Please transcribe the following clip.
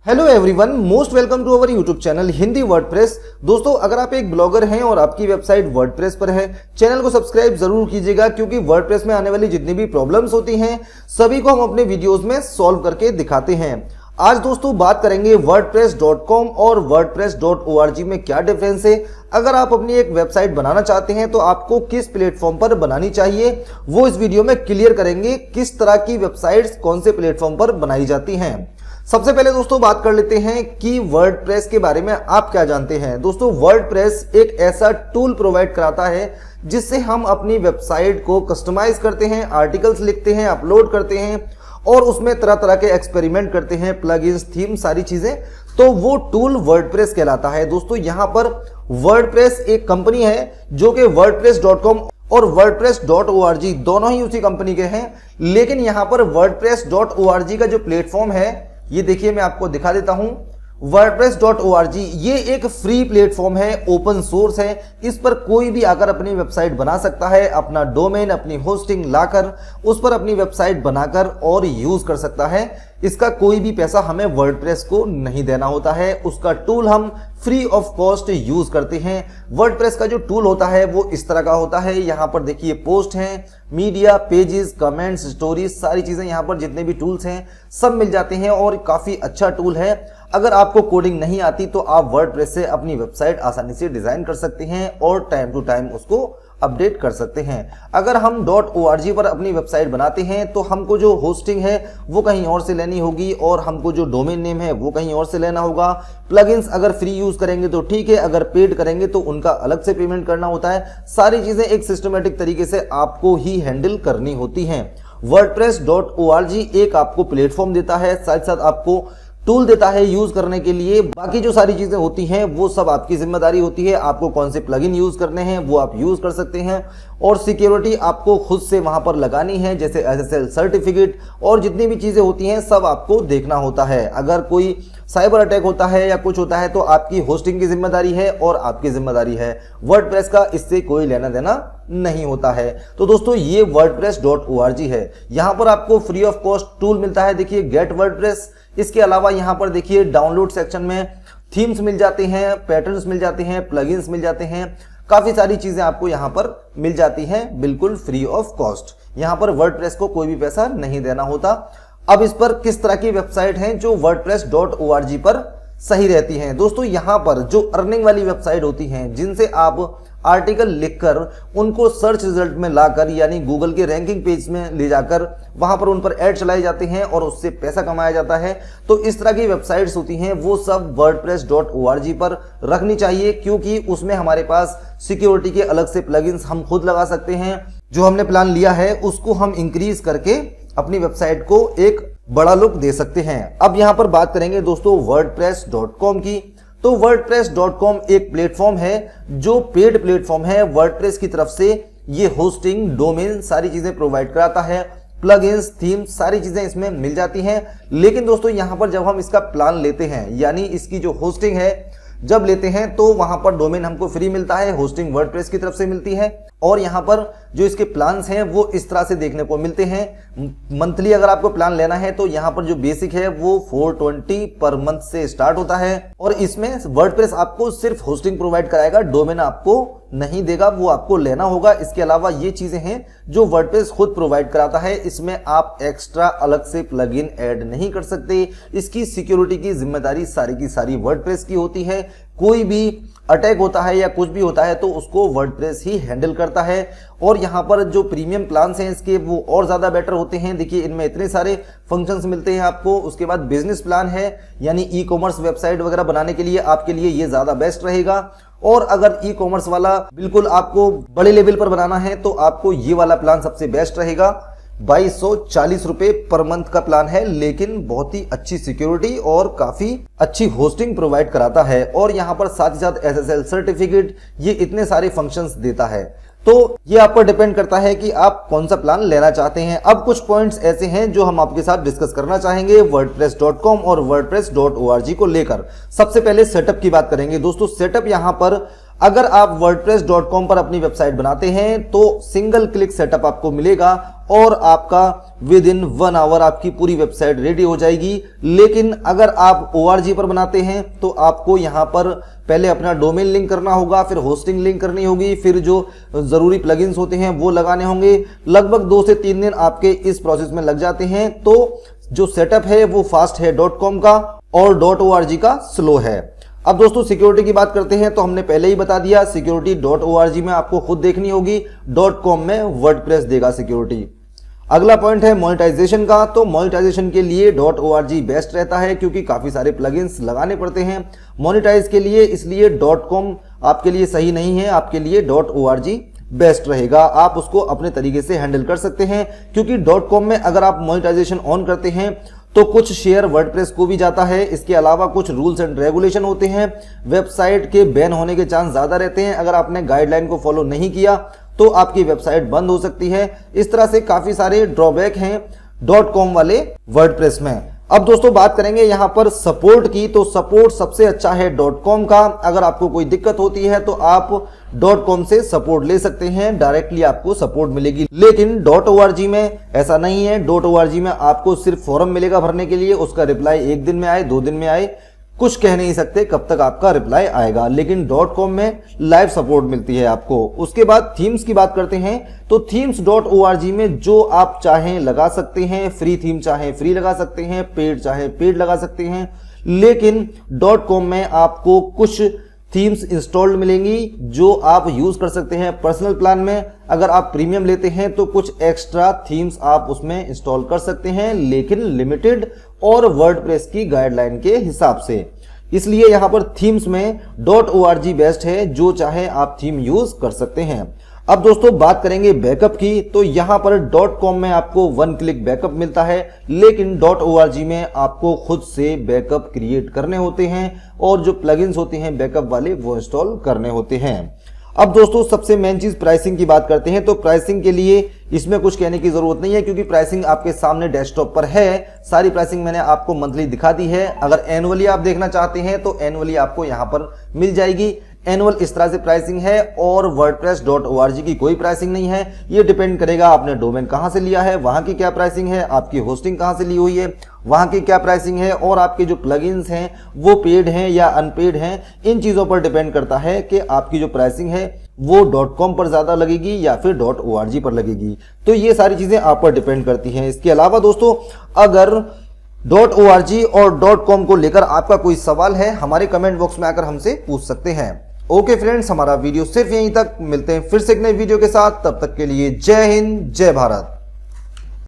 Hello everyone, most welcome to our YouTube channel Hindi WordPress. दोस्तों, अगर आप एक ब्लॉगर हैं और आपकी वेबसाइट वर्डप्रेस पर है, चैनल को सब्सक्राइब जरूर कीजिएगा, क्योंकि वर्डप्रेस में आने वाली जितनी भी प्रॉब्लम्स होती हैं सभी को हम अपने वीडियोस में सॉल्व करके दिखाते हैं। आज दोस्तों बात करेंगे wordpress.com और wordpress.org में क्या डिफरेंस है। अगर आप अपनी एक वेबसाइट बनाना चाहते हैं तो आपको किस प्लेटफॉर्म पर बनानी चाहिए, वो इस वीडियो में क्लियर करेंगे। किस तरह की वेबसाइट्स कौन से प्लेटफॉर्म पर बनाई जाती हैं। सबसे पहले दोस्तों बात कर लेते हैं कि वर्डप्रेस के बारे में आप क्या जानते हैं। दोस्तों, वर्डप्रेस एक ऐसा टूल प्रोवाइड कराता है जिससे हम अपनी वेबसाइट को कस्टमाइज करते हैं, आर्टिकल्स लिखते हैं, अपलोड करते हैं और उसमें तरह तरह के एक्सपेरिमेंट करते हैं, प्लगइन्स, थीम, सारी चीजें। तो वो टूल वर्डप्रेस कहलाता है। दोस्तों, यहां पर वर्डप्रेस एक कंपनी है जो कि wordpress.com और wordpress.org दोनों ही उसी कंपनी के हैं, लेकिन यहां पर wordpress.org का जो प्लेटफॉर्म है, ये देखिए मैं आपको दिखा देता हूं। wordpress.org ये एक फ्री प्लेटफॉर्म है, ओपन सोर्स है। इस पर कोई भी आकर अपनी वेबसाइट बना सकता है, अपना डोमेन, अपनी होस्टिंग लाकर उस पर अपनी वेबसाइट बनाकर और यूज कर सकता है। इसका कोई भी पैसा हमें वर्डप्रेस को नहीं देना होता है, उसका टूल हम फ्री ऑफ कॉस्ट यूज करते हैं। वर्डप्रेस का जो टूल होता है वो इस तरह का होता है। यहाँ पर देखिए पोस्ट हैं, मीडिया, पेजेस, कमेंट्स, स्टोरीज, सारी चीजें यहाँ पर जितने भी टूल्स हैं सब मिल जाते हैं और काफी अच्छा टूल है। अगर आपको कोडिंग नहीं आती तो आप वर्डप्रेस से अपनी वेबसाइट आसानी से डिजाइन कर सकते हैं और टाइम टू टाइम उसको अपडेट कर सकते हैं। अगर हम .org पर अपनी वेबसाइट बनाते हैं तो हमको जो होस्टिंग है वो कहीं और से लेनी होगी और हमको जो डोमेन नेम है वो कहीं और से लेना होगा। प्लगइन्स अगर फ्री यूज करेंगे तो ठीक है, अगर पेड करेंगे तो उनका अलग से पेमेंट करना होता है। सारी चीजें एक सिस्टमेटिक तरीके से आपको ही हैंडल करनी होती हैं। wordpress.org एक आपको प्लेटफॉर्म देता है, साथ साथ आपको टूल देता है यूज करने के लिए। बाकी जो सारी चीजें होती हैं वो सब आपकी जिम्मेदारी होती है। आपको कौन से प्लगइन यूज करने हैं वो आप यूज कर सकते हैं और सिक्योरिटी आपको खुद से वहां पर लगानी है, जैसे SSL सर्टिफिकेट और जितनी भी चीजें होती हैं सब आपको देखना होता है। अगर कोई साइबर अटैक होता है या कुछ होता है तो आपकी होस्टिंग की जिम्मेदारी है और आपकी जिम्मेदारी है। वर्डप्रेस का इससे कोई लेना देना नहीं होता है। तो दोस्तों, ये wordpress.org है। यहां पर आपको फ्री ऑफ कॉस्ट टूल मिलता है। देखिए गेट वर्डप्रेस। इसके अलावा यहां पर देखिए डाउनलोड सेक्शन में थीम्स मिल जाते हैं, पैटर्न्स मिल जाते हैं, प्लगइन्स मिल जाते हैं, काफी सारी चीजें आपको यहां पर मिल जाती हैं बिल्कुल फ्री ऑफ कॉस्ट। यहां पर वर्डप्रेस को कोई भी पैसा नहीं देना होता। अब इस पर किस तरह की वेबसाइट हैं जो wordpress.org पर सही रहती हैं। दोस्तों, यहां पर जो अर्निंग वाली वेबसाइट होती हैं, जिनसे आप आर्टिकल लिखकर उनको सर्च रिजल्ट में लाकर यानी गूगल के रैंकिंग पेज में ले जाकर वहां पर उन पर ऐड चलाए जाते हैं और उससे पैसा कमाया जाता है, तो इस तरह की वेबसाइट्स होती हैं वो सब wordpress.org पर रखनी चाहिए, क्योंकि उसमें हमारे पास सिक्योरिटी के अलग से प्लगइन्स हम खुद लगा सकते हैं। जो हमने प्लान लिया है उसको हम इंक्रीज करके अपनी वेबसाइट को एक बड़ा लुक दे सकते हैं। अब यहां पर बात करेंगे दोस्तों wordpress.com की। तो wordpress.com एक प्लेटफॉर्म है जो पेड प्लेटफॉर्म है। वर्डप्रेस की तरफ से ये होस्टिंग, डोमेन, सारी चीजें प्रोवाइड कराता है। प्लगइन्स, थीम्स, सारी चीजें इसमें मिल जाती हैं। लेकिन दोस्तों, यहां पर जब हम इसका प्लान लेते हैं, यानी इसकी जो होस्टिंग है जब लेते हैं, तो वहां पर डोमेन हमको फ्री मिलता है, होस्टिंग वर्डप्रेस की तरफ से मिलती है और यहां पर जो इसके प्लान्स हैं वो इस तरह से देखने को मिलते हैं। मंथली अगर आपको प्लान लेना है तो यहां पर जो बेसिक है वो 420 पर मंथ से स्टार्ट होता है और इसमें वर्डप्रेस आपको सिर्फ होस्टिंग प्रोवाइड कराएगा, डोमेन आपको नहीं देगा, वो आपको लेना होगा। इसके अलावा ये चीजें हैं जो वर्डप्रेस खुद प्रोवाइड कराता है, इसमें आप एक्स्ट्रा अलग से प्लगइन ऐड नहीं कर सकते। इसकी सिक्योरिटी की जिम्मेदारी सारी की सारी वर्डप्रेस की होती है। कोई भी अटैक होता है या कुछ भी होता है तो उसको वर्डप्रेस ही हैंडल करता है। और यहाँ पर जो प्रीमियम प्लान्स हैं इसके वो और ज़्यादा बेटर होते हैं। देखिए इनमें इतने सारे फंक्शंस मिलते हैं आपको। उसके बाद बिजनेस प्लान है, यानी ई कॉमर्स वेबसाइट वगैरह बनाने के लिए आपके लिए ये ज़्यादा बेस्ट रहेगा। और अगर ई कॉमर्स वाला बिल्कुल आपको बड़े लेवल पर बनाना है तो आपको ये वाला प्लान सबसे बेस्ट रहेगा। 2240 रुपए पर मंथ का प्लान है, लेकिन बहुत ही अच्छी सिक्योरिटी और काफी अच्छी होस्टिंग प्रोवाइड कराता है और यहाँ पर साथ ही साथ SSL सर्टिफिकेट, ये इतने सारे फंक्शंस देता है। तो ये आप पर डिपेंड करता है कि आप कौन सा प्लान लेना चाहते हैं। अब कुछ पॉइंट्स ऐसे हैं जो हम आपके साथ डिस्कस करना चाहेंगे wordpress.com और wordpress.org को लेकर। सबसे पहले सेटअप की बात करेंगे। दोस्तों, सेटअप यहाँ पर अगर आप wordpress.com पर अपनी वेबसाइट बनाते हैं तो सिंगल क्लिक सेटअप आपको मिलेगा और आपका विद इन 1 आवर आपकी पूरी वेबसाइट रेडी हो जाएगी। लेकिन अगर आप org पर बनाते हैं तो आपको यहां पर पहले अपना डोमेन लिंक करना होगा, फिर होस्टिंग लिंक करनी होगी, फिर जो जरूरी प्लगइन्स होते हैं वो लगाने होंगे। लगभग 2 से 3 दिन आपके इस प्रोसेस में लग जाते हैं। तो जो सेटअप है वो फास्ट है .com का और .org का स्लो है। अब दोस्तों सिक्योरिटी की बात करते हैं तो हमने पहले ही बता दिया, सिक्योरिटी .org में आपको खुद देखनी होगी, .com में वर्डप्रेस देगा सिक्योरिटी। अगला पॉइंट है मोनेटाइजेशन का। तो मोनेटाइजेशन के लिए .org बेस्ट रहता है क्योंकि काफी सारे प्लगइन्स लगाने पड़ते हैं मोनेटाइज के लिए, इसलिए .com आपके लिए सही नहीं है, आपके लिए .org बेस्ट रहेगा। आप उसको अपने तरीके से हैंडल कर सकते हैं क्योंकि .com में अगर आप मोनेटाइजेशन ऑन करते हैं तो कुछ शेयर वर्डप्रेस को भी जाता है। इसके अलावा कुछ रूल्स एंड रेगुलेशन होते हैं, वेबसाइट के बैन होने के चांस ज्यादा रहते हैं। अगर आपने गाइडलाइन को फॉलो नहीं किया तो आपकी वेबसाइट बंद हो सकती है। इस तरह से काफी सारे ड्रॉबैक हैं .com वाले वर्डप्रेस में। अब दोस्तों बात करेंगे यहां पर सपोर्ट की। तो सपोर्ट सबसे अच्छा है .com का। अगर आपको कोई दिक्कत होती है तो आप .com से सपोर्ट ले सकते हैं, डायरेक्टली आपको सपोर्ट मिलेगी। लेकिन .org में ऐसा नहीं है। .org में आपको सिर्फ फॉर्म मिलेगा भरने के लिए, उसका रिप्लाई 1 दिन में आए 2 दिन में आए, कुछ कह नहीं सकते कब तक आपका रिप्लाई आएगा। लेकिन .com में लाइव सपोर्ट मिलती है आपको। उसके बाद थीम्स की बात करते हैं तो थीम्स .org में जो आप चाहें लगा सकते हैं, फ्री थीम चाहे फ्री लगा सकते हैं, पेड चाहे पेड लगा सकते हैं। लेकिन .com में आपको कुछ थीम्स इंस्टॉल्ड मिलेंगी जो आप यूज कर सकते हैं पर्सनल प्लान में। अगर आप प्रीमियम लेते हैं तो कुछ एक्स्ट्रा थीम्स आप उसमें इंस्टॉल कर सकते हैं, लेकिन लिमिटेड और वर्डप्रेस की गाइडलाइन के हिसाब से। इसलिए यहां पर थीम्स में .org बेस्ट है, जो चाहे आप थीम यूज कर सकते हैं। अब दोस्तों बात करेंगे बैकअप की। तो यहां पर .com में आपको 1 क्लिक बैकअप मिलता है, लेकिन .org में आपको खुद से बैकअप क्रिएट करने होते हैं और जो प्लगइन्स होते हैं बैकअप वाले वो इंस्टॉल करने होते हैं। अब दोस्तों सबसे मेन चीज प्राइसिंग की बात करते हैं। तो प्राइसिंग के लिए इसमें कुछ कहने की जरूरत नहीं है क्योंकि प्राइसिंग आपके सामने डेस्कटॉप पर है। सारी प्राइसिंग मैंने आपको मंथली दिखा दी है। अगर एनुअली आप देखना चाहते हैं तो एनुअली आपको यहां पर मिल जाएगी। एनुअल इस तरह से प्राइसिंग है और wordpress.org की कोई प्राइसिंग नहीं है। ये डिपेंड करेगा आपने डोमेन कहां से लिया है, वहां की क्या प्राइसिंग है, आपकी होस्टिंग कहां से ली हुई है, वहां की क्या प्राइसिंग है, और आपके जो प्लगइन्स हैं वो पेड हैं या अनपेड हैं। इन चीजों पर डिपेंड करता है कि आपकी जो प्राइसिंग है वो .com पर ज्यादा लगेगी या फिर .org पर लगेगी। तो ये सारी चीजें आप पर डिपेंड करती हैं। इसके अलावा दोस्तों अगर .org और .com को लेकर आपका कोई सवाल है, हमारे कमेंट बॉक्स में आकर हमसे पूछ सकते हैं। ओके फ्रेंड्स, हमारा वीडियो सिर्फ यहीं तक। मिलते हैं फिर से एक नए वीडियो के साथ। तब तक के लिए जय हिंद, जय भारत।